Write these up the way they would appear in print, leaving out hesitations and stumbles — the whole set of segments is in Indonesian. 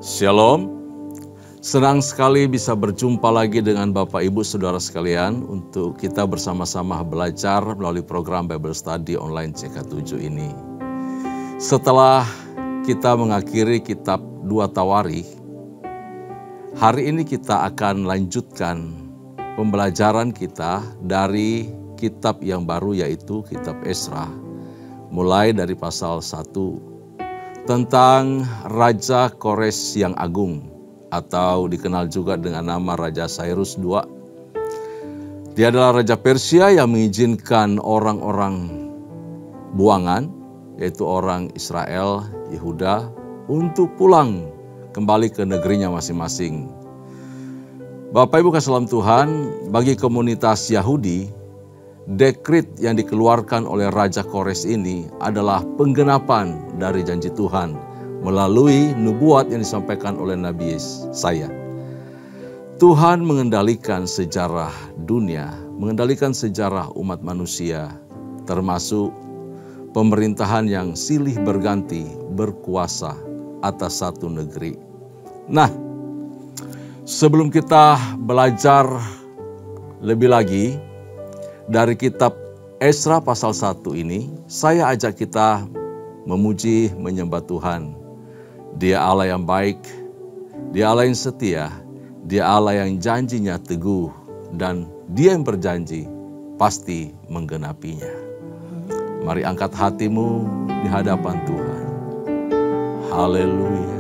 Shalom, senang sekali bisa berjumpa lagi dengan Bapak Ibu Saudara sekalian untuk kita bersama-sama belajar melalui program Bible Study online CK7 ini. Setelah kita mengakhiri kitab 2 Tawarikh, hari ini kita akan lanjutkan pembelajaran kita dari kitab yang baru yaitu kitab Ezra, mulai dari pasal 1 tentang Raja Kores yang Agung atau dikenal juga dengan nama Raja Cyrus II. Dia adalah Raja Persia yang mengizinkan orang-orang buangan, yaitu orang Israel, Yehuda, untuk pulang kembali ke negerinya masing-masing. Bapak Ibu kasih dalam Tuhan, bagi komunitas Yahudi, dekrit yang dikeluarkan oleh Raja Kores ini adalah penggenapan dari janji Tuhan melalui nubuat yang disampaikan oleh Nabi Yesaya. Tuhan mengendalikan sejarah dunia, mengendalikan sejarah umat manusia, termasuk pemerintahan yang silih berganti berkuasa atas satu negeri. Nah, sebelum kita belajar lebih lagi dari kitab Ezra pasal 1 ini, saya ajak kita memuji, menyembah Tuhan. Dia Allah yang baik, Dia Allah yang setia, Dia Allah yang janjinya teguh, dan Dia yang berjanji pasti menggenapinya. Mari angkat hatimu di hadapan Tuhan. Haleluya.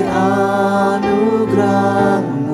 Anugerah-Mu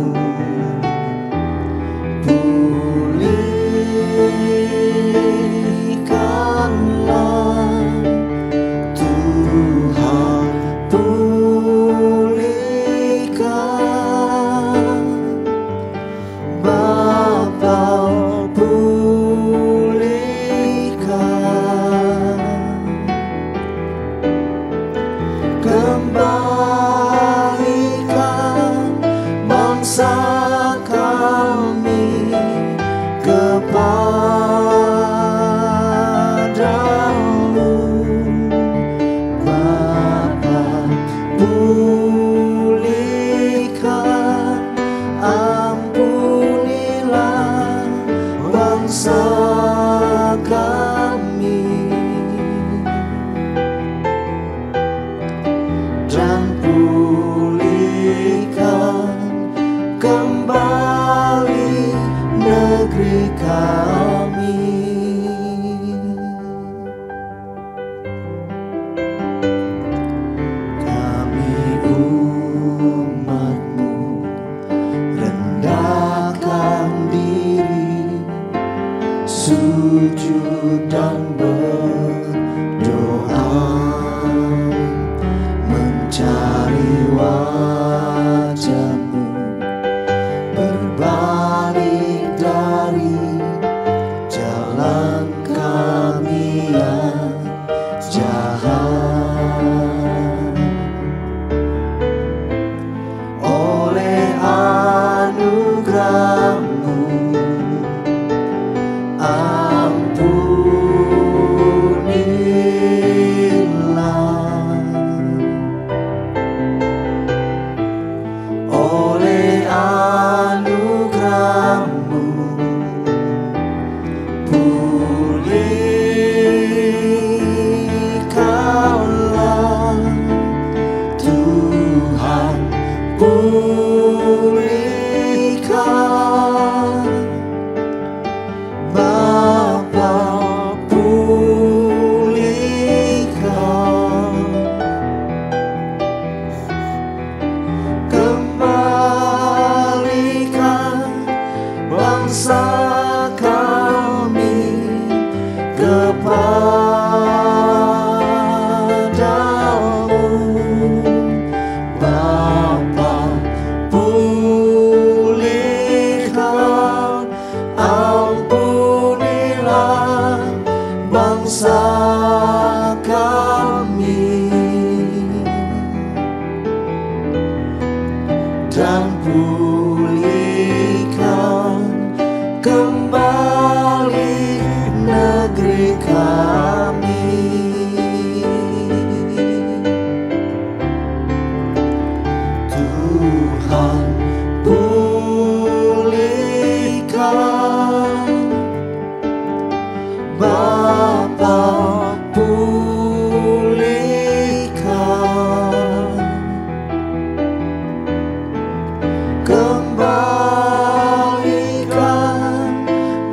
negeri kami. Tuhan pulihkan, Bapa pulihkan, kembalikan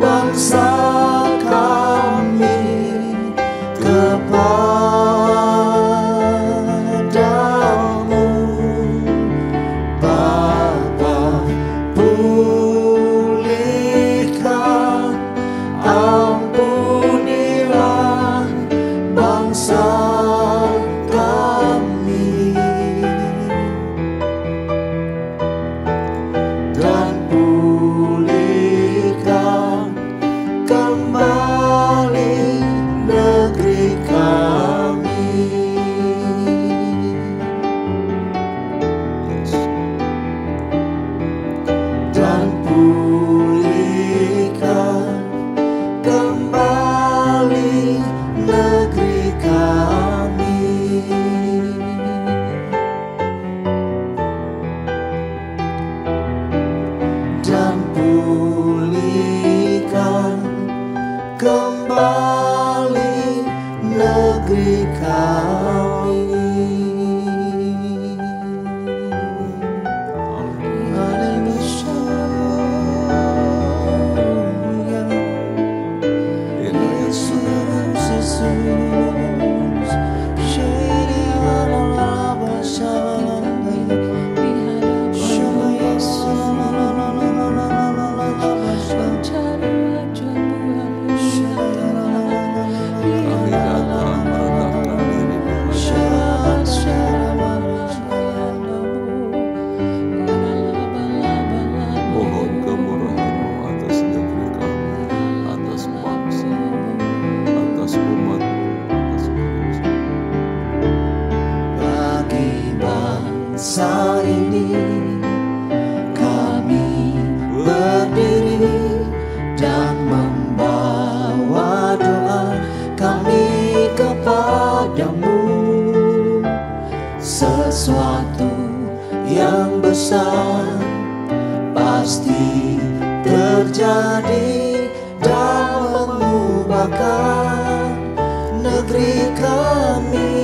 bangsa kami kepadamu. Bapa pulihkan, ampunilah bangsa kami, dan pulihkan kembali negeri kami. Dan pulihkan kembali negeri kami. Dan pulihkan kembali negeri kami. Kami datang merendahkan diri di mohon kemurahan-Mu atas negeri kami, atas bangsa, atas umat, atas manusia. Bagi bangsa ini kami berdiri dan membawa doa kami kepadamu. Sesuatu yang besar pasti terjadi dan mengubahkan negeri kami.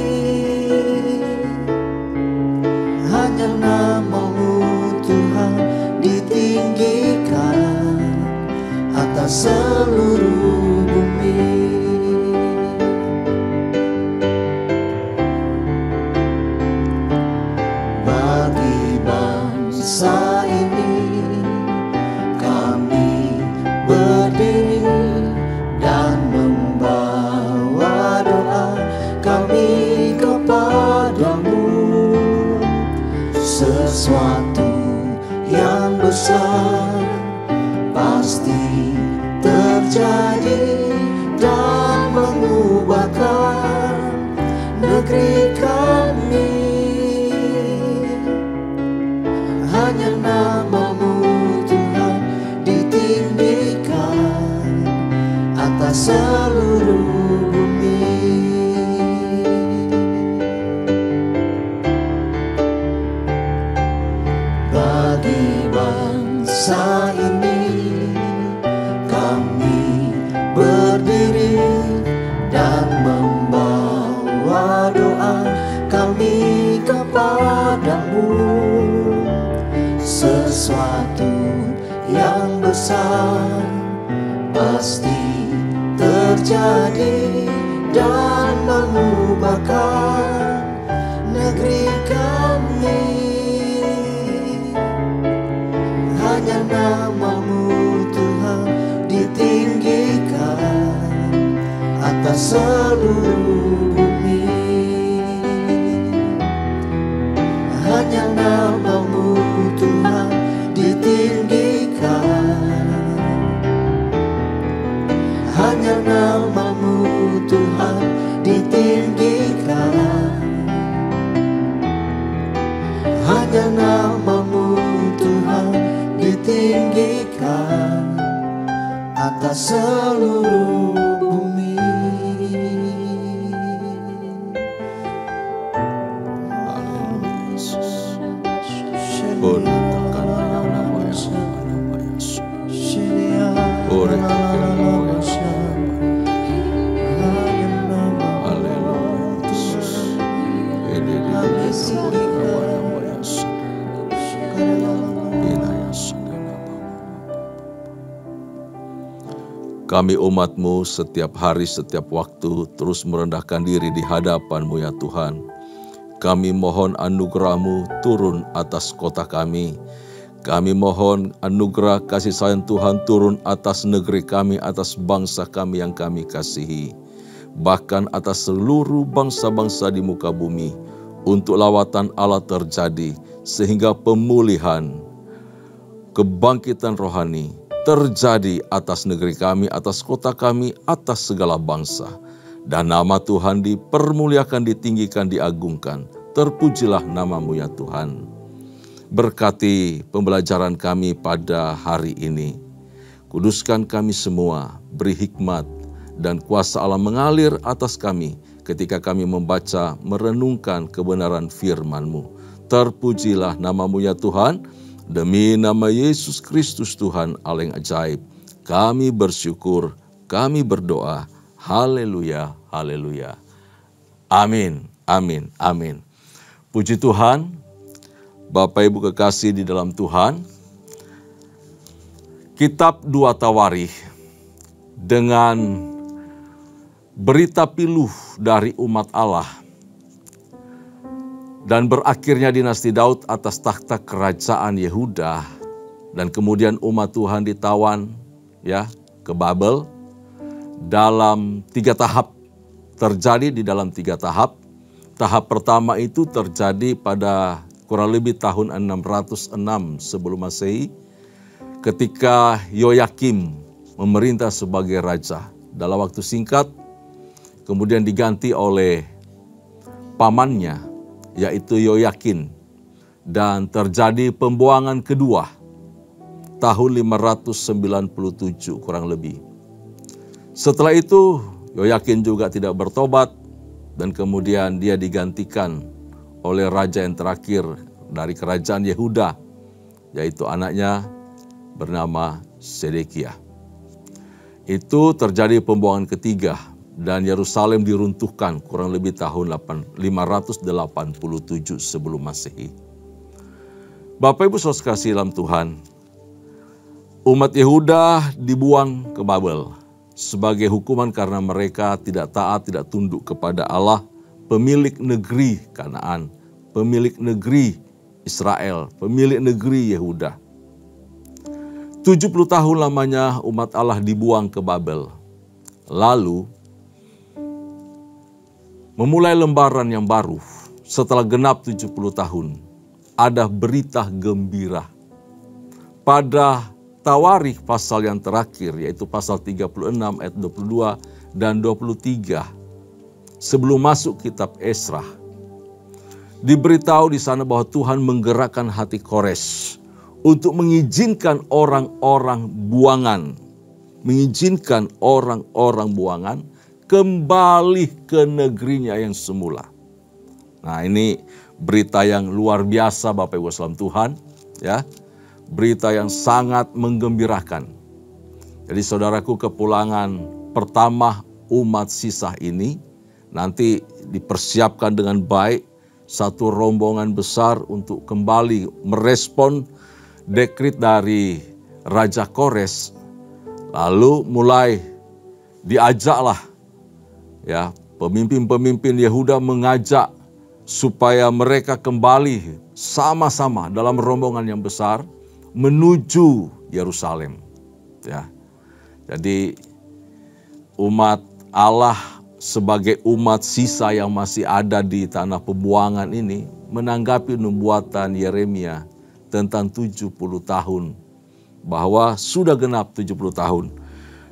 Hanya nama-Mu Tuhan ditinggikan atas seluruh bumi. Bagi bangsa ini kami berdiri dan membawa doa kami kepadamu. Sesuatu yang besar pasti terjadi dan mengubahkan negeri kami. Hanya nama-Mu Tuhan ditinggikan atas seluruh bumi. Bagi bangsa ini kami berdiri dan membawa doa kami kepadamu. Sesuatu yang besar pasti terjadi dan mengubahkan negeri kami. Hanya nama-Mu Tuhan ditinggikan atas seluruh bumi. Hanya nama-Mu Tuhan ditinggikan. Hanya nama-Mu Tuhan ditinggikan. Hanya nama-Mu Tuhan ditinggikan atas seluruh bumi. Kami umat-Mu setiap hari, setiap waktu terus merendahkan diri di hadapan-Mu ya Tuhan. Kami mohon anugerah-Mu turun atas kota kami. Kami mohon anugerah kasih sayang Tuhan turun atas negeri kami, atas bangsa kami yang kami kasihi. Bahkan atas seluruh bangsa-bangsa di muka bumi. Untuk lawatan Allah terjadi sehingga pemulihan, kebangkitan rohani terjadi atas negeri kami, atas kota kami, atas segala bangsa. Dan nama Tuhan dipermuliakan, ditinggikan, diagungkan. Terpujilah nama-Mu ya Tuhan. Berkati pembelajaran kami pada hari ini. Kuduskan kami semua, beri hikmat dan kuasa Allah mengalir atas kami ketika kami membaca, merenungkan kebenaran firman-Mu. Terpujilah nama-Mu ya Tuhan. Demi nama Yesus Kristus Tuhan Allah yang ajaib, kami bersyukur, kami berdoa. Haleluya, haleluya. Amin, amin, amin. Puji Tuhan, Bapak Ibu kekasih di dalam Tuhan. Kitab 2 Tawarikh dengan berita piluh dari umat Allah dan berakhirnya dinasti Daud atas takhta kerajaan Yehuda, dan kemudian umat Tuhan ditawan ya ke Babel dalam 3 tahap, terjadi di dalam 3 tahap. Tahap pertama itu terjadi pada kurang lebih tahun 606 sebelum Masehi, ketika Yoyakim memerintah sebagai raja. Dalam waktu singkat kemudian diganti oleh pamannya, yaitu Yoyakin, dan terjadi pembuangan kedua tahun 597 kurang lebih. Setelah itu Yoyakin juga tidak bertobat dan kemudian dia digantikan oleh raja yang terakhir dari kerajaan Yehuda, yaitu anaknya bernama Sedekia. Itu terjadi pembuangan ketiga. Dan Yerusalem diruntuhkan kurang lebih tahun 587 sebelum Masehi. Bapak Ibu saudara kasih dalam Tuhan, umat Yehuda dibuang ke Babel sebagai hukuman karena mereka tidak taat, tidak tunduk kepada Allah, pemilik negeri Kanaan, pemilik negeri Israel, pemilik negeri Yehuda. 70 tahun lamanya umat Allah dibuang ke Babel. Lalu memulai lembaran yang baru setelah genap 70 tahun. Ada berita gembira. Pada Tawarikh pasal yang terakhir, yaitu pasal 36 ayat 22 dan 23. Sebelum masuk kitab Esra, diberitahu di sana bahwa Tuhan menggerakkan hati Kores untuk mengizinkan orang-orang buangan. Mengizinkan orang-orang buangan kembali ke negerinya yang semula. Nah, ini berita yang luar biasa Bapak Ibu saudara Tuhan, ya. Berita yang sangat menggembirakan. Jadi saudaraku, kepulangan pertama umat sisa ini nanti dipersiapkan dengan baik, satu rombongan besar untuk kembali merespon dekret dari Raja Kores. Lalu mulai diajaklah ya, pemimpin-pemimpin Yehuda mengajak supaya mereka kembali sama-sama dalam rombongan yang besar menuju Yerusalem. Ya, jadi umat Allah sebagai umat sisa yang masih ada di tanah pembuangan ini menanggapi nubuatan Yeremia tentang 70 tahun, bahwa sudah genap 70 tahun.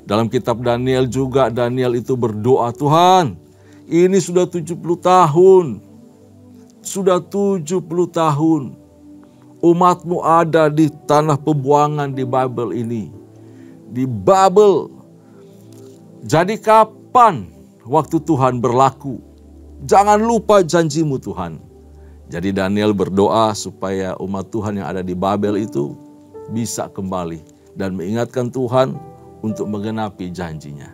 Dalam kitab Daniel juga, Daniel itu berdoa, Tuhan, ini sudah 70 tahun. Sudah 70 tahun. Umat-Mu ada di tanah pembuangan di Babel ini. Di Babel. Jadi kapan waktu Tuhan berlaku? Jangan lupa janji-Mu Tuhan. Jadi Daniel berdoa supaya umat Tuhan yang ada di Babel itu bisa kembali dan mengingatkan Tuhan untuk menggenapi janjinya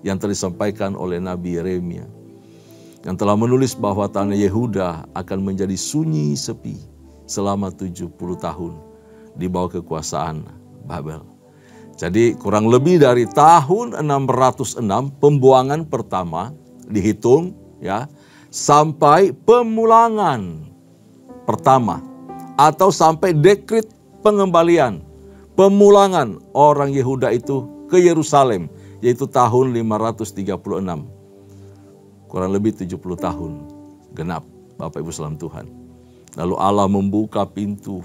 yang telah disampaikan oleh Nabi Yeremia, yang telah menulis bahwa tanah Yehuda akan menjadi sunyi sepi selama 70 tahun di bawah kekuasaan Babel. Jadi kurang lebih dari tahun 606 pembuangan pertama dihitung ya sampai pemulangan pertama atau sampai dekret pengembalian pemulangan orang Yehuda itu ke Yerusalem yaitu tahun 536. Kurang lebih 70 tahun genap Bapak Ibu saudara Tuhan. Lalu Allah membuka pintu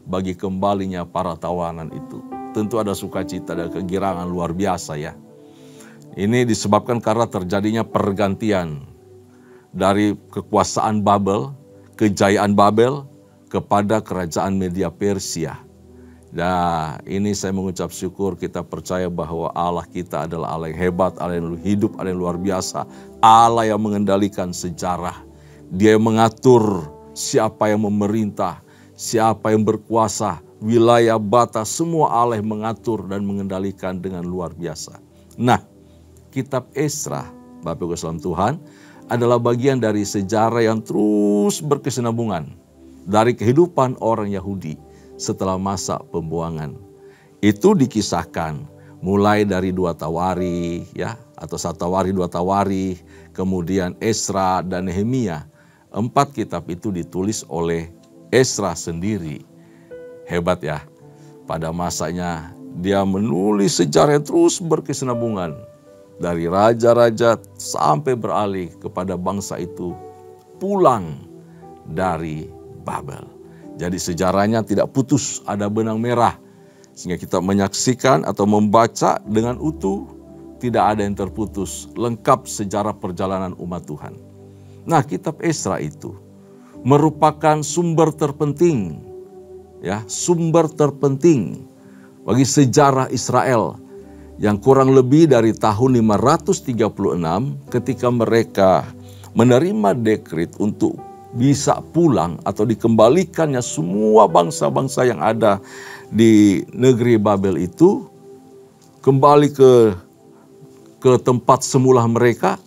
bagi kembalinya para tawanan itu. Tentu ada sukacita dan kegirangan luar biasa ya. Ini disebabkan karena terjadinya pergantian dari kekuasaan Babel, kejayaan Babel kepada kerajaan Media Persia. Nah, ini saya mengucap syukur, kita percaya bahwa Allah kita adalah Allah yang hebat, Allah yang hidup, Allah yang luar biasa. Allah yang mengendalikan sejarah. Dia yang mengatur siapa yang memerintah, siapa yang berkuasa, wilayah batas, semua Allah yang mengatur dan mengendalikan dengan luar biasa. Nah, kitab Esra, Bapak Ibu saudara Tuhan, adalah bagian dari sejarah yang terus berkesinambungan dari kehidupan orang Yahudi setelah masa pembuangan. Itu dikisahkan mulai dari 2 Tawarikh ya, atau 1 Tawarikh, 2 Tawarikh, kemudian Esra dan Nehemia. 4 kitab itu ditulis oleh Esra sendiri. Hebat ya, pada masanya dia menulis sejarah yang terus berkesinambungan. Dari raja-raja sampai beralih kepada bangsa itu pulang dari Babel. Jadi sejarahnya tidak putus, ada benang merah. Sehingga kita menyaksikan atau membaca dengan utuh, tidak ada yang terputus. Lengkap sejarah perjalanan umat Tuhan. Nah, kitab Esra itu merupakan sumber terpenting, ya, sumber terpenting bagi sejarah Israel yang kurang lebih dari tahun 536 ketika mereka menerima dekret untuk bisa pulang atau dikembalikannya semua bangsa-bangsa yang ada di negeri Babel itu kembali ke tempat semula mereka.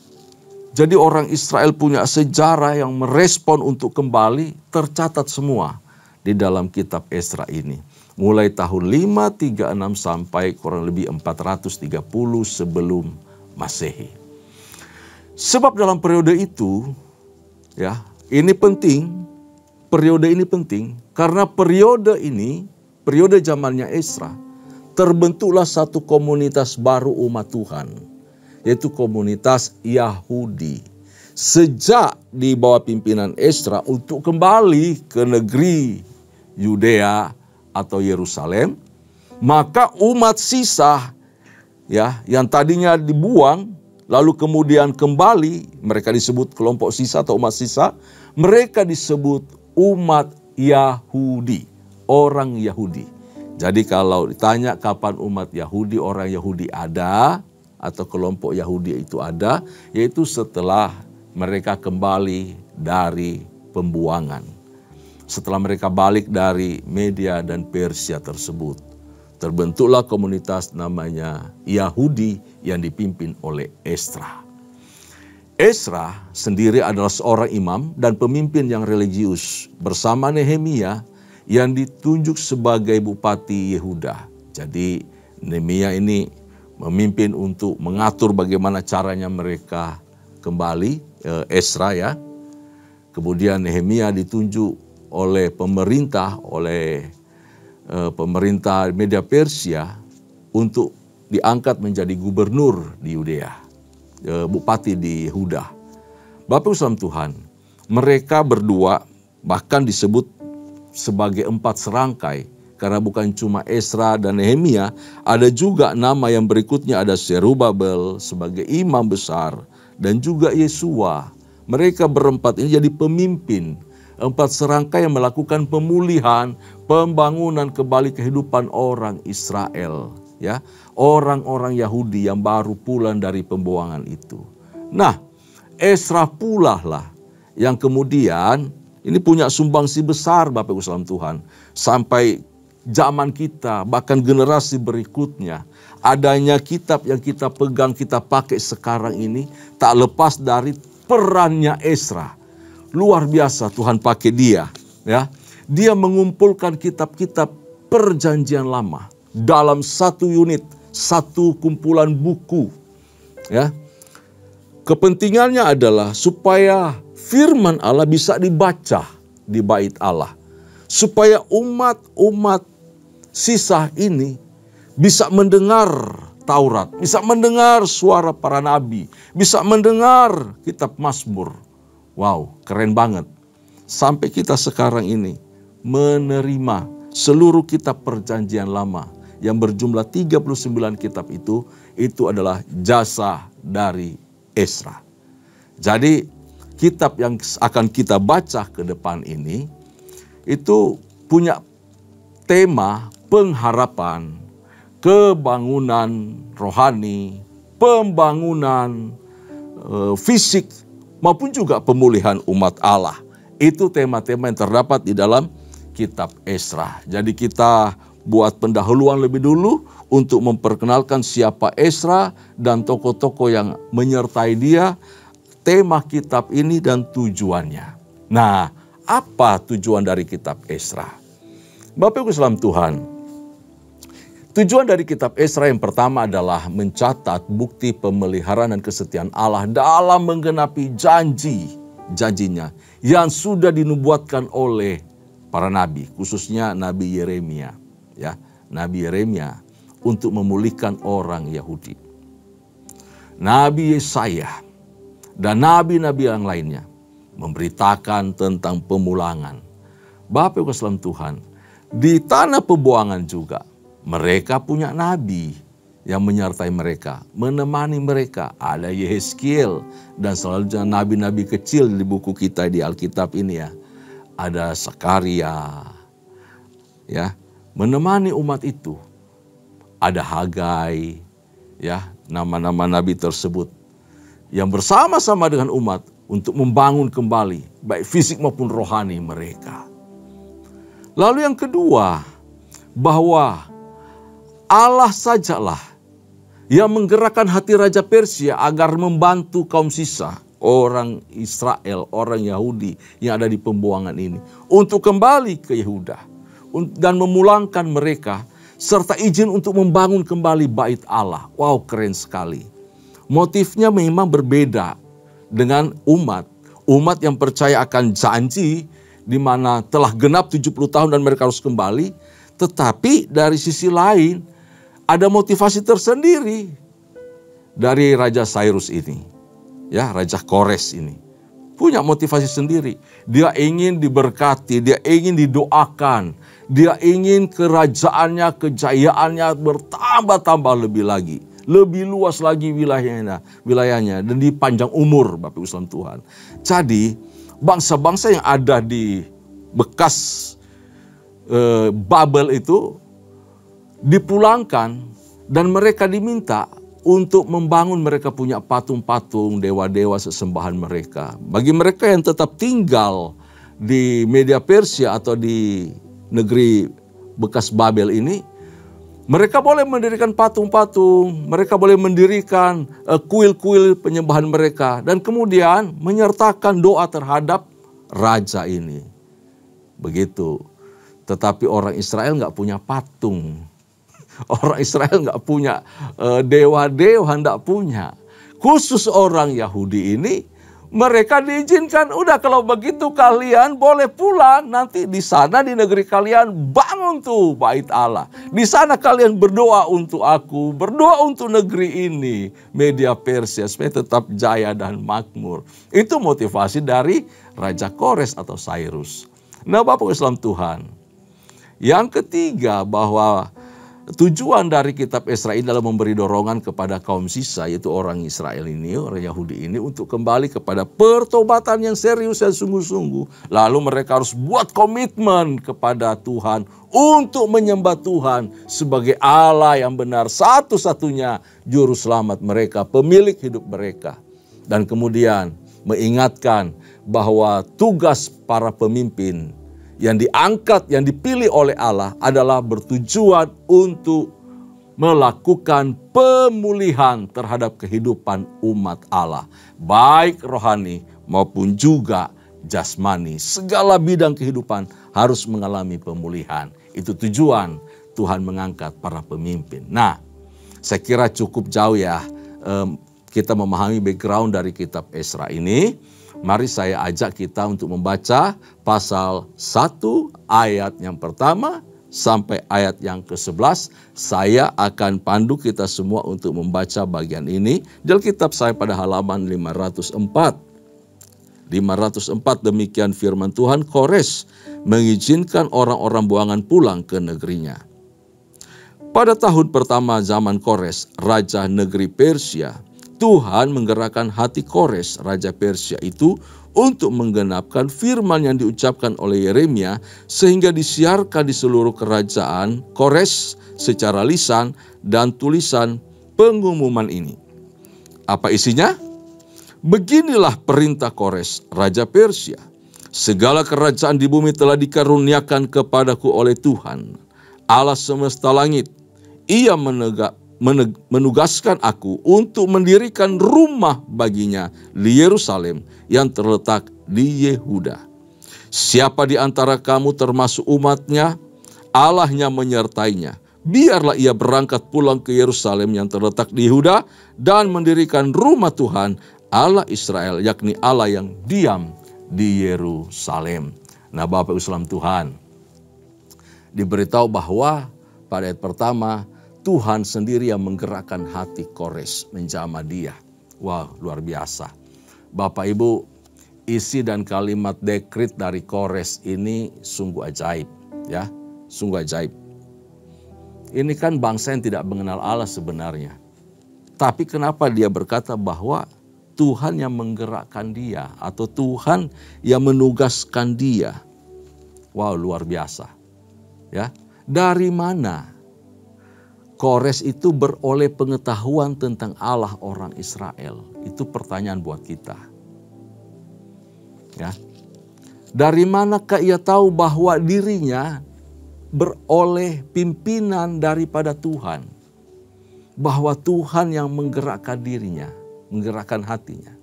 Jadi orang Israel punya sejarah yang merespon untuk kembali, tercatat semua di dalam kitab Esra ini. Mulai tahun 536 sampai kurang lebih 430 sebelum Masehi. Sebab dalam periode itu, ya, ini penting, periode ini penting, karena periode ini, periode zamannya Esra, terbentuklah satu komunitas baru umat Tuhan, yaitu komunitas Yahudi. Sejak di bawah pimpinan Esra untuk kembali ke negeri Yudea atau Yerusalem, maka umat sisa ya yang tadinya dibuang lalu kemudian kembali, mereka disebut kelompok sisa atau umat sisa, mereka disebut umat Yahudi, orang Yahudi. Jadi kalau ditanya kapan umat Yahudi, orang Yahudi ada atau kelompok Yahudi itu ada, yaitu setelah mereka kembali dari pembuangan. Setelah mereka balik dari Media dan Persia tersebut, terbentuklah komunitas namanya Yahudi yang dipimpin oleh Esra. Esra sendiri adalah seorang imam dan pemimpin yang religius bersama Nehemia yang ditunjuk sebagai bupati Yehuda. Jadi Nehemia ini memimpin untuk mengatur bagaimana caranya mereka kembali, Esra ya. Kemudian Nehemia ditunjuk oleh pemerintah Media Persia untuk diangkat menjadi gubernur di Yudea, bupati di Yehuda. Bapak Ibu Tuhan, mereka berdua bahkan disebut sebagai 4 serangkai, karena bukan cuma Esra dan Nehemia, ada juga nama yang berikutnya, ada Zerubabel sebagai imam besar dan juga Yesua. Mereka berempat ini jadi pemimpin. 4 serangkai yang melakukan pemulihan, pembangunan kembali kehidupan orang Israel, ya, orang-orang Yahudi yang baru pulang dari pembuangan itu. Nah, Esra pula lah yang kemudian ini punya sumbangsi besar Bapak Ibu saudara Tuhan, sampai zaman kita bahkan generasi berikutnya. Adanya kitab yang kita pegang, kita pakai sekarang ini tak lepas dari perannya Esra. Luar biasa Tuhan pakai dia, ya. Dia mengumpulkan kitab-kitab perjanjian lama dalam satu unit, satu kumpulan buku. Ya. Kepentingannya adalah supaya firman Allah bisa dibaca di bait Allah. Supaya umat-umat sisa ini bisa mendengar Taurat, bisa mendengar suara para nabi, bisa mendengar kitab Mazmur. Wow, keren banget. Sampai kita sekarang ini menerima seluruh kitab perjanjian lama yang berjumlah 39 kitab itu adalah jasa dari Ezra. Jadi kitab yang akan kita baca ke depan ini itu punya tema pengharapan, kebangunan rohani, pembangunan fisik, maupun juga pemulihan umat Allah. Itu tema-tema yang terdapat di dalam kitab Ezra. Jadi kita buat pendahuluan lebih dulu untuk memperkenalkan siapa Ezra dan tokoh-tokoh yang menyertai dia, tema kitab ini dan tujuannya. Nah, apa tujuan dari kitab Ezra? Bapak Ibu salam Tuhan, tujuan dari kitab Ezra yang pertama adalah mencatat bukti pemeliharaan dan kesetiaan Allah dalam menggenapi janjinya yang sudah dinubuatkan oleh para nabi, khususnya Nabi Yeremia, ya, Nabi Yeremia untuk memulihkan orang Yahudi. Nabi Yesaya dan nabi-nabi yang lainnya memberitakan tentang pemulangan. Bapak Ibu salam Tuhan, di tanah pembuangan juga mereka punya nabi yang menyertai mereka, menemani mereka. Ada Yehezkiel dan selanjutnya nabi-nabi kecil di buku kita di Alkitab ini ya. Ada Sakaria, ya, menemani umat itu. Ada Hagai, ya, nama-nama nabi tersebut yang bersama-sama dengan umat untuk membangun kembali baik fisik maupun rohani mereka. Lalu yang kedua, bahwa Allah sajalah yang menggerakkan hati Raja Persia agar membantu kaum sisa, orang Israel, orang Yahudi yang ada di pembuangan ini, untuk kembali ke Yehuda dan memulangkan mereka, serta izin untuk membangun kembali bait Allah. Wow, keren sekali. Motifnya memang berbeda dengan umat yang percaya akan janji di mana telah genap 70 tahun dan mereka harus kembali. Tetapi dari sisi lain ada motivasi tersendiri dari Raja Cyrus ini. Ya, Raja Kores ini punya motivasi sendiri. Dia ingin diberkati, dia ingin didoakan, dia ingin kerajaannya, kejayaannya bertambah-tambah lebih lagi. Lebih luas lagi wilayahnya dan dipanjang umur, Bapak Ibu salam Tuhan. Jadi bangsa-bangsa yang ada di bekas Babel itu dipulangkan dan mereka diminta untuk membangun, mereka punya patung-patung dewa-dewa sesembahan mereka. Bagi mereka yang tetap tinggal di Media Persia atau di negeri bekas Babel ini, mereka boleh mendirikan patung-patung, mereka boleh mendirikan kuil-kuil penyembahan mereka, dan kemudian menyertakan doa terhadap raja ini. Begitu. Tetapi orang Israel nggak punya patung. Orang Israel nggak punya dewa-dewa, nggak punya. Khusus orang Yahudi ini, mereka diizinkan, udah kalau begitu kalian boleh pulang, nanti di sana di negeri kalian bangun tuh bait Allah. Di sana kalian berdoa untuk aku, berdoa untuk negeri ini, Media Persia, supaya tetap jaya dan makmur. Itu motivasi dari Raja Kores atau Cyrus. Nah, Bapak Islam Tuhan, yang ketiga bahwa tujuan dari kitab Ezra ini adalah memberi dorongan kepada kaum sisa, yaitu orang Israel ini, orang Yahudi ini, untuk kembali kepada pertobatan yang serius dan sungguh-sungguh. Lalu mereka harus buat komitmen kepada Tuhan untuk menyembah Tuhan sebagai Allah yang benar, satu-satunya juru selamat mereka, pemilik hidup mereka. Dan kemudian mengingatkan bahwa tugas para pemimpin yang diangkat, yang dipilih oleh Allah adalah bertujuan untuk melakukan pemulihan terhadap kehidupan umat Allah. Baik rohani maupun juga jasmani. Segala bidang kehidupan harus mengalami pemulihan. Itu tujuan Tuhan mengangkat para pemimpin. Nah, saya kira cukup jauh ya kita memahami background dari kitab Esra ini. Mari saya ajak kita untuk membaca pasal 1 ayat yang pertama sampai ayat yang ke-11. Saya akan pandu kita semua untuk membaca bagian ini di Alkitab saya pada halaman 504. 504 demikian firman Tuhan, Kores mengizinkan orang-orang buangan pulang ke negerinya. Pada tahun pertama zaman Kores, raja negeri Persia, Tuhan menggerakkan hati Kores, raja Persia itu, untuk menggenapkan firman yang diucapkan oleh Yeremia, sehingga disiarkan di seluruh kerajaan Kores secara lisan dan tulisan pengumuman ini. Apa isinya? Beginilah perintah Kores, raja Persia. Segala kerajaan di bumi telah dikaruniakan kepadaku oleh Tuhan, Allah semesta langit. Ia menugaskan aku untuk mendirikan rumah baginya di Yerusalem yang terletak di Yehuda. Siapa di antara kamu termasuk umatnya, Allahnya menyertainya. Biarlah ia berangkat pulang ke Yerusalem yang terletak di Yehuda dan mendirikan rumah Tuhan Allah Israel, yakni Allah yang diam di Yerusalem. Nah, Bapak Ibu saudara Tuhan, diberitahu bahwa pada ayat pertama Tuhan sendiri yang menggerakkan hati Kores menjamah dia. Wah, luar biasa. Bapak Ibu, isi dan kalimat dekrit dari Kores ini sungguh ajaib, ya, sungguh ajaib. Ini kan bangsa yang tidak mengenal Allah sebenarnya. Tapi kenapa dia berkata bahwa Tuhan yang menggerakkan dia atau Tuhan yang menugaskan dia? Wow, luar biasa. Ya, dari mana Kores itu beroleh pengetahuan tentang Allah orang Israel? Itu pertanyaan buat kita. Ya. Dari manakah ia tahu bahwa dirinya beroleh pimpinan daripada Tuhan? Bahwa Tuhan yang menggerakkan dirinya, menggerakkan hatinya.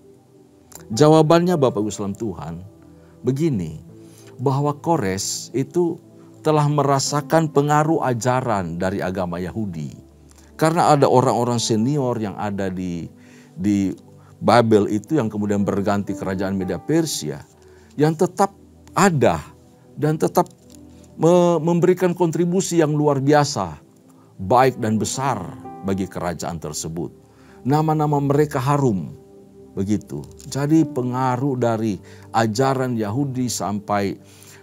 Jawabannya Bapak Ibu saudara Tuhan begini, bahwa Kores itu telah merasakan pengaruh ajaran dari agama Yahudi. Karena ada orang-orang senior yang ada di Babel itu yang kemudian berganti kerajaan Media Persia, yang tetap ada dan tetap memberikan kontribusi yang luar biasa, baik dan besar bagi kerajaan tersebut. Nama-nama mereka harum, begitu. Jadi pengaruh dari ajaran Yahudi sampai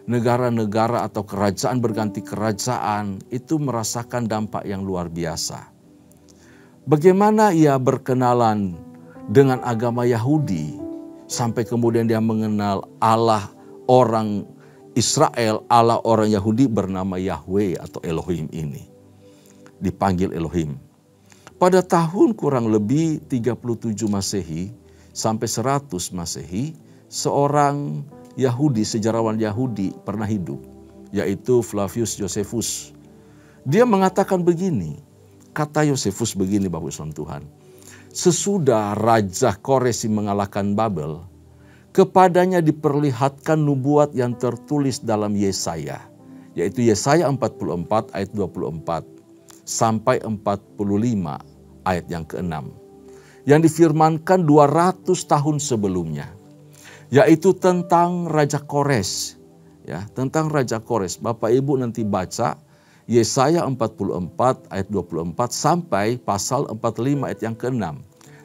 negara-negara atau kerajaan berganti kerajaan itu merasakan dampak yang luar biasa. Bagaimana ia berkenalan dengan agama Yahudi sampai kemudian dia mengenal Allah orang Israel, Allah orang Yahudi bernama Yahweh atau Elohim ini. Dipanggil Elohim. Pada tahun kurang lebih 37 Masehi sampai 100 Masehi, seorang Yahudi, sejarawan Yahudi pernah hidup, yaitu Flavius Josephus. Dia mengatakan begini, kata Josephus begini Bapak Ibu Tuhan. Sesudah Raja Kores mengalahkan Babel, kepadanya diperlihatkan nubuat yang tertulis dalam Yesaya, yaitu Yesaya 44 ayat 24 sampai 45 ayat yang ke-6. Yang difirmankan 200 tahun sebelumnya. Yaitu tentang Raja Kores. Ya, tentang Raja Kores. Bapak Ibu nanti baca Yesaya 44 ayat 24 sampai pasal 45 ayat yang ke-6.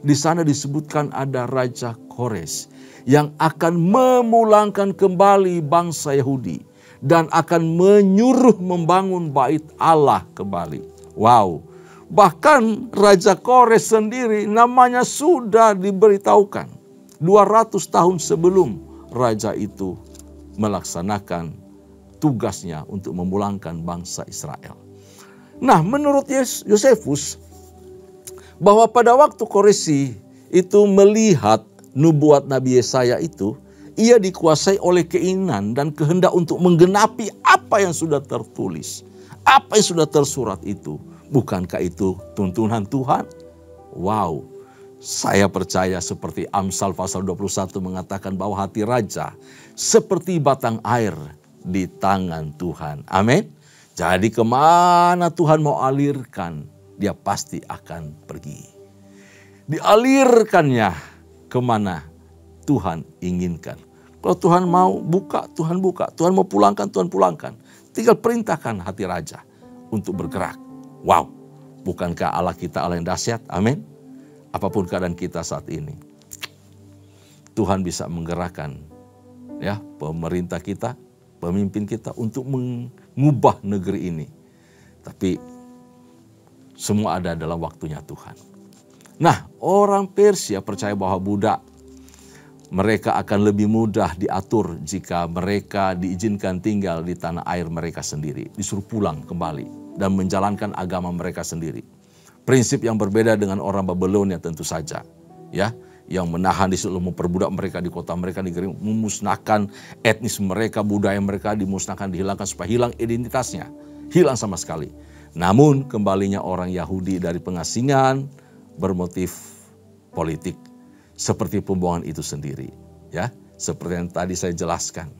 Di sana disebutkan ada Raja Kores yang akan memulangkan kembali bangsa Yahudi dan akan menyuruh membangun bait Allah kembali. Wow. Bahkan Raja Kores sendiri namanya sudah diberitahukan 200 tahun sebelum raja itu melaksanakan tugasnya untuk memulangkan bangsa Israel. Nah, menurut Josephus, bahwa pada waktu Koresi itu melihat nubuat Nabi Yesaya itu, ia dikuasai oleh keinginan dan kehendak untuk menggenapi apa yang sudah tertulis, apa yang sudah tersurat itu. Bukankah itu tuntunan Tuhan? Wow. Saya percaya seperti Amsal pasal 21 mengatakan bahwa hati raja seperti batang air di tangan Tuhan. Amin. Jadi kemana Tuhan mau alirkan, dia pasti akan pergi. Dialirkannya kemana Tuhan inginkan. Kalau Tuhan mau buka, Tuhan buka. Tuhan mau pulangkan, Tuhan pulangkan. Tinggal perintahkan hati raja untuk bergerak. Wow, bukankah Allah kita Allah yang dahsyat? Amin. Apapun keadaan kita saat ini, Tuhan bisa menggerakkan ya pemerintah kita, pemimpin kita untuk mengubah negeri ini. Tapi semua ada dalam waktunya Tuhan. Nah, orang Persia percaya bahwa budak mereka akan lebih mudah diatur jika mereka diizinkan tinggal di tanah air mereka sendiri. Disuruh pulang kembali dan menjalankan agama mereka sendiri. Prinsip yang berbeda dengan orang Babelonia tentu saja. Ya, yang menahan di seluruh memperbudak mereka di kota mereka, negeri, memusnahkan etnis mereka, budaya mereka dimusnahkan, dihilangkan supaya hilang identitasnya. Hilang sama sekali. Namun kembalinya orang Yahudi dari pengasingan bermotif politik. Seperti pembuangan itu sendiri. Ya, seperti yang tadi saya jelaskan.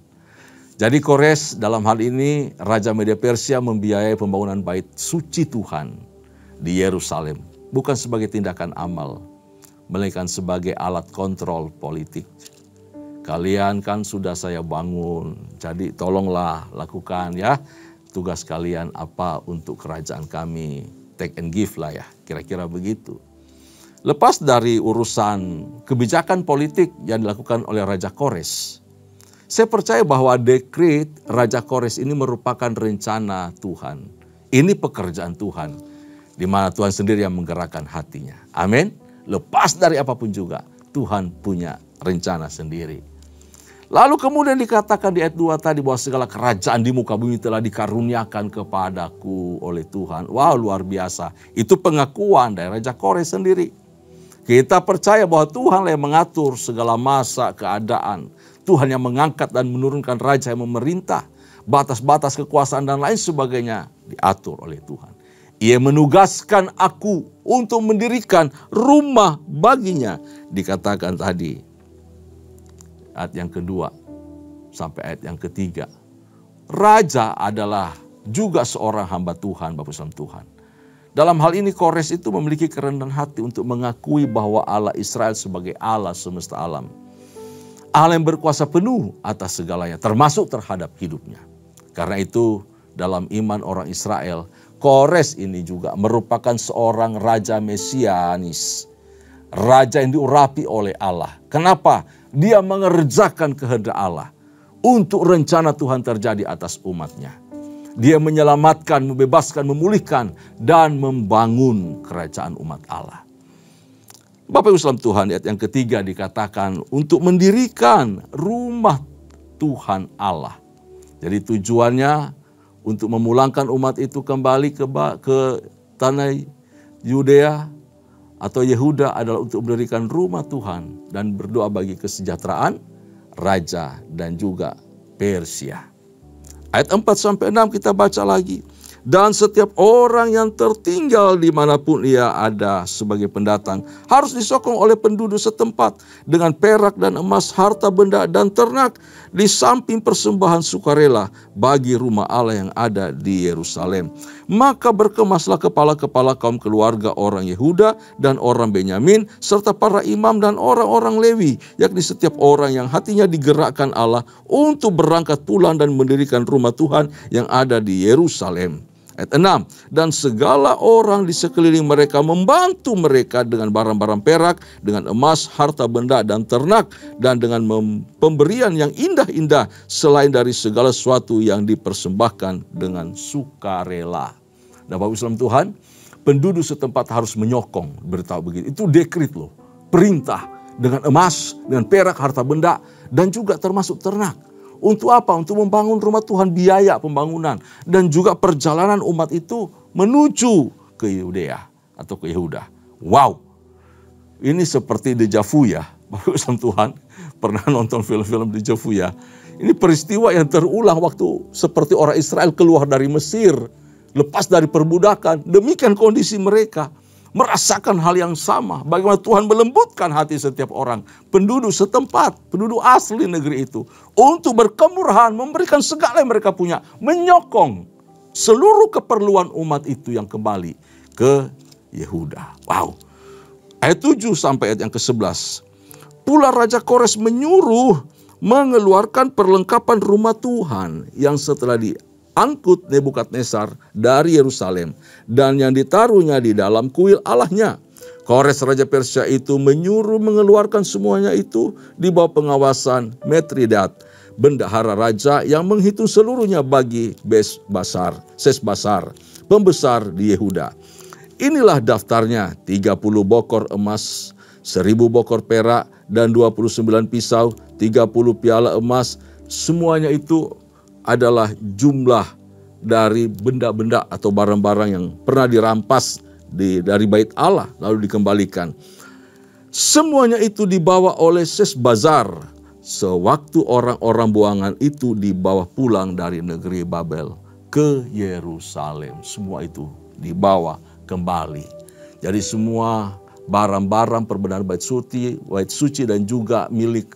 Jadi Kores dalam hal ini Raja Media Persia membiayai pembangunan bait suci Tuhan di Yerusalem. Bukan sebagai tindakan amal, melainkan sebagai alat kontrol politik. Kalian kan sudah saya bangun, jadi tolonglah lakukan ya tugas kalian apa untuk kerajaan kami. Take and give lah ya, kira-kira begitu. Lepas dari urusan kebijakan politik yang dilakukan oleh Raja Kores, saya percaya bahwa dekret Raja Kores ini merupakan rencana Tuhan. Ini pekerjaan Tuhan, di mana Tuhan sendiri yang menggerakkan hatinya. Amin. Lepas dari apapun juga, Tuhan punya rencana sendiri. Lalu kemudian dikatakan di ayat 2 tadi bahwa segala kerajaan di muka bumi telah dikaruniakan kepadaku oleh Tuhan. Wow, luar biasa. Itu pengakuan dari Raja Kores sendiri. Kita percaya bahwa Tuhan yang mengatur segala masa keadaan. Tuhan yang mengangkat dan menurunkan raja yang memerintah. Batas-batas kekuasaan dan lain sebagainya diatur oleh Tuhan. Ia menugaskan aku untuk mendirikan rumah baginya. Dikatakan tadi. Ayat yang kedua sampai ayat yang ketiga. Raja adalah juga seorang hamba Tuhan, Bapak Saudara Tuhan. Dalam hal ini Kores itu memiliki kerendahan hati untuk mengakui bahwa Allah Israel sebagai Allah semesta alam. Allah yang berkuasa penuh atas segalanya, termasuk terhadap hidupnya. Karena itu dalam iman orang Israel, Kores ini juga merupakan seorang raja mesianis. Raja yang diurapi oleh Allah. Kenapa? Dia mengerjakan kehendak Allah untuk rencana Tuhan terjadi atas umatnya. Dia menyelamatkan, membebaskan, memulihkan, dan membangun kerajaan umat Allah. Bapak Ibu saudara Tuhan, ayat yang ketiga dikatakan untuk mendirikan rumah Tuhan Allah. Jadi tujuannya untuk memulangkan umat itu kembali ke tanah Yudea atau Yehuda adalah untuk mendirikan rumah Tuhan dan berdoa bagi kesejahteraan raja dan juga Persia. Ayat 4-6 kita baca lagi. Dan setiap orang yang tertinggal dimanapun ia ada sebagai pendatang harus disokong oleh penduduk setempat dengan perak dan emas, harta benda dan ternak di samping persembahan sukarela bagi rumah Allah yang ada di Yerusalem. Maka berkemaslah kepala-kepala kaum keluarga orang Yehuda dan orang Benyamin serta para imam dan orang-orang Lewi, yakni setiap orang yang hatinya digerakkan Allah untuk berangkat pulang dan mendirikan rumah Tuhan yang ada di Yerusalem. Ayat 6, dan segala orang di sekeliling mereka membantu mereka dengan barang-barang perak, dengan emas, harta benda dan ternak, dan dengan pemberian yang indah-indah selain dari segala sesuatu yang dipersembahkan dengan sukarela. Nah Bapak Islam Tuhan, penduduk setempat harus menyokong beritahu begitu. Itu dekret loh, perintah dengan emas, dengan perak, harta benda, dan juga termasuk ternak. Untuk apa? Untuk membangun rumah Tuhan, biaya pembangunan. Dan juga perjalanan umat itu menuju ke Yudea atau ke Yehuda. Wow, ini seperti deja vu ya. Bapak Ibu Tuhan, pernah nonton film-film deja vu ya. Ini peristiwa yang terulang waktu seperti orang Israel keluar dari Mesir. Lepas dari perbudakan, demikian kondisi mereka. Merasakan hal yang sama. Bagaimana Tuhan melembutkan hati setiap orang. Penduduk setempat, penduduk asli negeri itu. Untuk berkemurahan, memberikan segala yang mereka punya. Menyokong seluruh keperluan umat itu yang kembali ke Yehuda. Wow. Ayat 7 sampai ayat yang ke-11. Pula Raja Kores menyuruh mengeluarkan perlengkapan rumah Tuhan yang setelah diangkut Nebukadnezar dari Yerusalem dan yang ditaruhnya di dalam kuil Allahnya. Kores Raja Persia itu menyuruh mengeluarkan semuanya itu di bawah pengawasan Metridat, bendahara raja yang menghitung seluruhnya bagi Sesbasar, pembesar di Yehuda. Inilah daftarnya: 30 bokor emas, 1000 bokor perak, dan 29 pisau, 30 piala emas. Semuanya itu adalah jumlah dari benda-benda atau barang-barang yang pernah dirampas dari bait Allah lalu dikembalikan. Semuanya itu dibawa oleh Sesbazar sewaktu orang-orang buangan itu dibawa pulang dari negeri Babel ke Yerusalem. Semua itu dibawa kembali. Jadi semua barang-barang perbendaharaan bait suci dan juga milik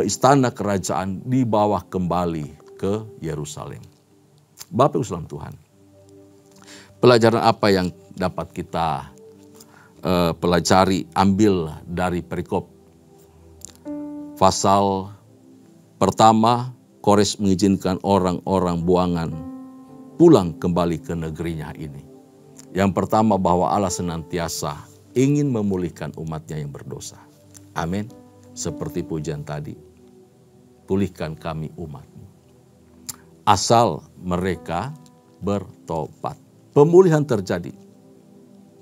istana kerajaan dibawa kembali ke Yerusalem. Bapak Ibu sekalian Tuhan, pelajaran apa yang dapat kita pelajari, ambil dari perikop pasal pertama? Kores mengizinkan orang-orang buangan pulang kembali ke negerinya ini. Yang pertama, bahwa Allah senantiasa ingin memulihkan umatnya yang berdosa. Amin. Seperti pujian tadi, pulihkan kami umat-Mu, asal mereka bertobat. Pemulihan terjadi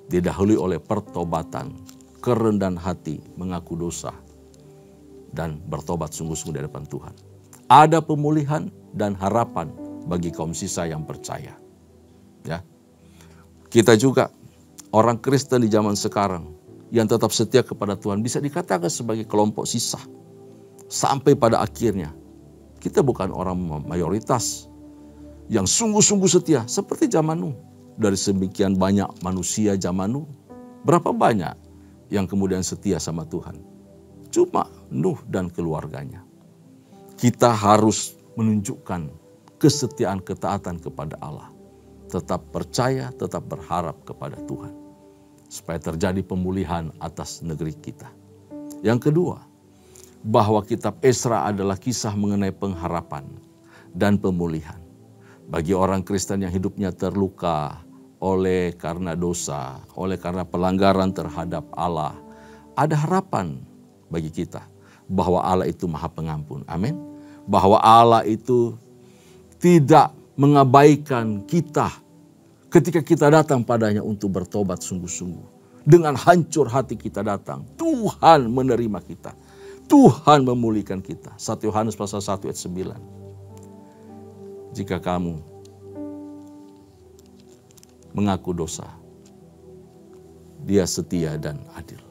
didahului oleh pertobatan, kerendahan hati, mengaku dosa, dan bertobat sungguh-sungguh di hadapan Tuhan. Ada pemulihan dan harapan bagi kaum sisa yang percaya. Ya, kita juga orang Kristen di zaman sekarang yang tetap setia kepada Tuhan bisa dikatakan sebagai kelompok sisa. Sampai pada akhirnya kita bukan orang mayoritas yang sungguh-sungguh setia seperti zaman Nuh. Dari sedemikian banyak manusia zaman Nuh, berapa banyak yang kemudian setia sama Tuhan? Cuma Nuh dan keluarganya. Kita harus menunjukkan kesetiaan, ketaatan kepada Allah. Tetap percaya, tetap berharap kepada Tuhan. Supaya terjadi pemulihan atas negeri kita. Yang kedua, bahwa kitab Esra adalah kisah mengenai pengharapan dan pemulihan. Bagi orang Kristen yang hidupnya terluka oleh karena dosa, oleh karena pelanggaran terhadap Allah, ada harapan bagi kita bahwa Allah itu Maha Pengampun. Amin. Bahwa Allah itu tidak mengabaikan kita ketika kita datang padanya untuk bertobat sungguh-sungguh. Dengan hancur hati kita datang, Tuhan menerima kita. Tuhan memulihkan kita. 1 Yohanes pasal 1 ayat 9. Jika kamu mengaku dosa, Dia setia dan adil.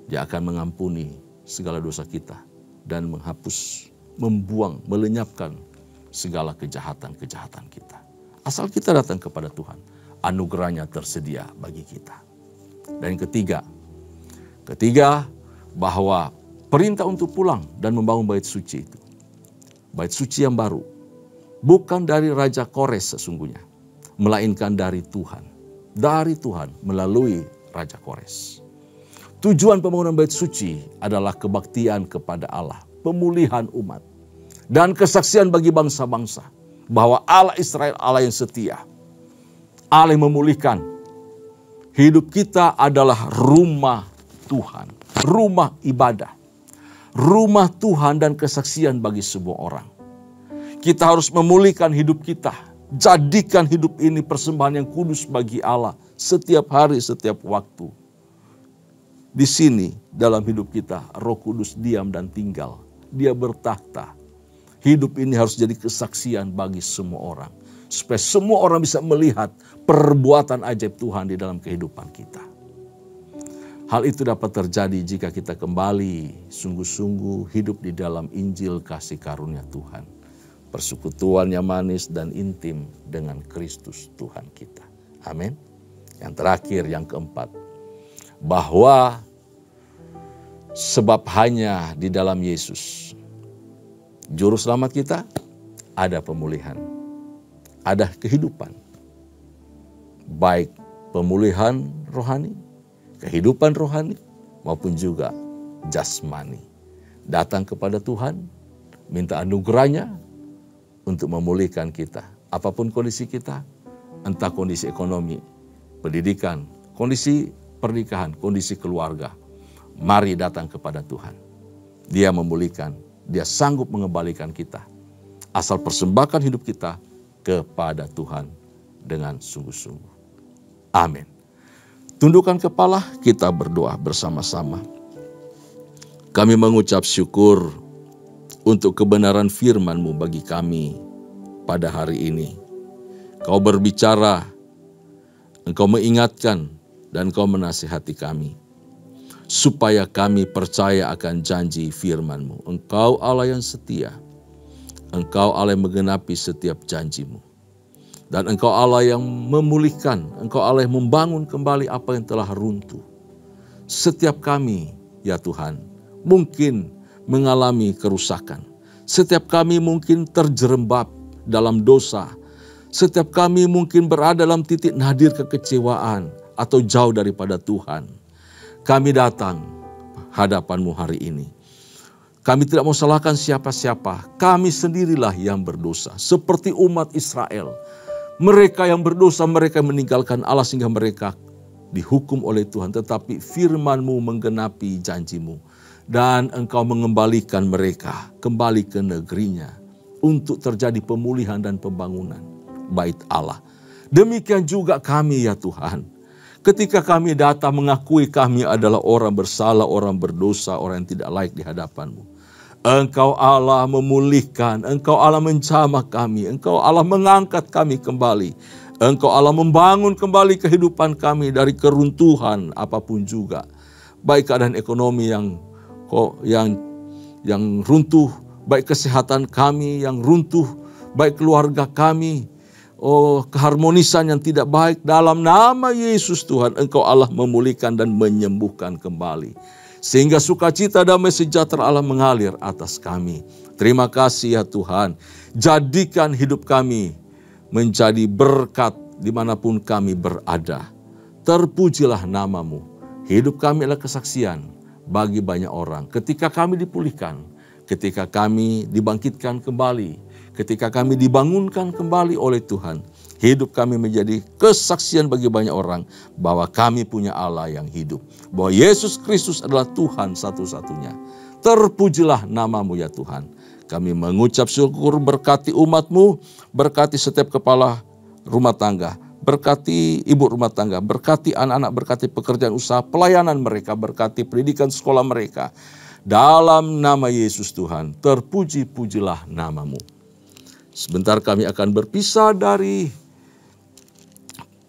Dia akan mengampuni segala dosa kita dan menghapus, membuang, melenyapkan segala kejahatan-kejahatan kita. Asal kita datang kepada Tuhan, anugerahnya tersedia bagi kita. Dan ketiga, bahwa perintah untuk pulang dan membangun bait suci itu, bait suci yang baru, bukan dari Raja Kores sesungguhnya, melainkan dari Tuhan melalui Raja Kores. Tujuan pembangunan bait suci adalah kebaktian kepada Allah, pemulihan umat, dan kesaksian bagi bangsa-bangsa bahwa Allah Israel Allah yang setia, Allah yang memulihkan. Hidup kita adalah rumah Tuhan, rumah ibadah, rumah Tuhan dan kesaksian bagi semua orang. Kita harus memulihkan hidup kita, jadikan hidup ini persembahan yang kudus bagi Allah setiap hari, setiap waktu. Di sini dalam hidup kita Roh Kudus diam dan tinggal, Dia bertakhta. Hidup ini harus jadi kesaksian bagi semua orang, supaya semua orang bisa melihat perbuatan ajaib Tuhan di dalam kehidupan kita. Hal itu dapat terjadi jika kita kembali sungguh-sungguh hidup di dalam Injil kasih karunia Tuhan. Persekutuan yang manis dan intim dengan Kristus Tuhan kita. Amin. Yang terakhir, yang keempat, bahwa sebab hanya di dalam Yesus, Juru Selamat kita, ada pemulihan, ada kehidupan. Baik pemulihan rohani, kehidupan rohani, maupun juga jasmani. Datang kepada Tuhan, minta anugerahnya untuk memulihkan kita. Apapun kondisi kita, entah kondisi ekonomi, pendidikan, kondisi pernikahan, kondisi keluarga. Mari datang kepada Tuhan. Dia memulihkan, Dia sanggup mengembalikan kita. Asal persembahkan hidup kita kepada Tuhan dengan sungguh-sungguh. Amin. Tundukkan kepala, kita berdoa bersama-sama. Kami mengucap syukur untuk kebenaran firman-Mu bagi kami pada hari ini. Kau berbicara, Engkau mengingatkan, dan Kau menasihati kami. Supaya kami percaya akan janji firman-Mu. Engkau Allah yang setia. Engkau Allah yang menggenapi setiap janji-Mu. Dan Engkau Allah yang memulihkan. Engkau Allah yang membangun kembali apa yang telah runtuh. Setiap kami, ya Tuhan, mungkin mengalami kerusakan. Setiap kami mungkin terjerembab dalam dosa. Setiap kami mungkin berada dalam titik nadir kekecewaan atau jauh daripada Tuhan. Kami datang hadapan-Mu hari ini. Kami tidak mau salahkan siapa-siapa. Kami sendirilah yang berdosa. Seperti umat Israel. Mereka yang berdosa, mereka meninggalkan Allah sehingga mereka dihukum oleh Tuhan. Tetapi firman-Mu menggenapi janji-Mu. Dan Engkau mengembalikan mereka kembali ke negerinya. Untuk terjadi pemulihan dan pembangunan bait Allah. Demikian juga kami ya Tuhan. Ketika kami datang mengakui kami adalah orang bersalah, orang berdosa, orang yang tidak layak di hadapan-Mu. Engkau Allah memulihkan, Engkau Allah menjamah kami, Engkau Allah mengangkat kami kembali. Engkau Allah membangun kembali kehidupan kami dari keruntuhan apapun juga. Baik keadaan ekonomi yang runtuh, baik kesehatan kami yang runtuh, baik keluarga kami. Keharmonisan yang tidak baik, dalam nama Yesus Tuhan, Engkau Allah memulihkan dan menyembuhkan kembali. Sehingga sukacita damai sejahtera Allah mengalir atas kami. Terima kasih ya Tuhan. Jadikan hidup kami menjadi berkat dimanapun kami berada. Terpujilah nama-Mu. Hidup kami adalah kesaksian bagi banyak orang. Ketika kami dipulihkan, ketika kami dibangkitkan kembali, ketika kami dibangunkan kembali oleh Tuhan, hidup kami menjadi kesaksian bagi banyak orang bahwa kami punya Allah yang hidup. Bahwa Yesus Kristus adalah Tuhan satu-satunya. Terpujilah nama-Mu ya Tuhan. Kami mengucap syukur, berkati umat-Mu, berkati setiap kepala rumah tangga, berkati ibu rumah tangga, berkati anak-anak, berkati pekerjaan usaha, pelayanan mereka, berkati pendidikan sekolah mereka. Dalam nama Yesus Tuhan, terpuji-pujilah nama-Mu. Sebentar kami akan berpisah dari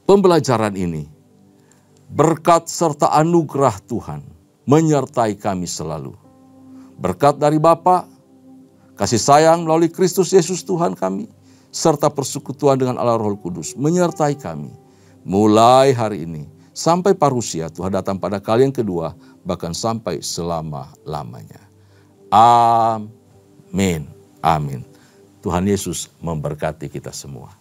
pembelajaran ini. Berkat serta anugerah Tuhan menyertai kami selalu. Berkat dari Bapa, kasih sayang melalui Kristus Yesus Tuhan kami, serta persekutuan dengan Allah Roh Kudus menyertai kami. Mulai hari ini sampai parusia Tuhan datang pada kali yang kedua, bahkan sampai selama-lamanya. Amin. Amin. Tuhan Yesus memberkati kita semua.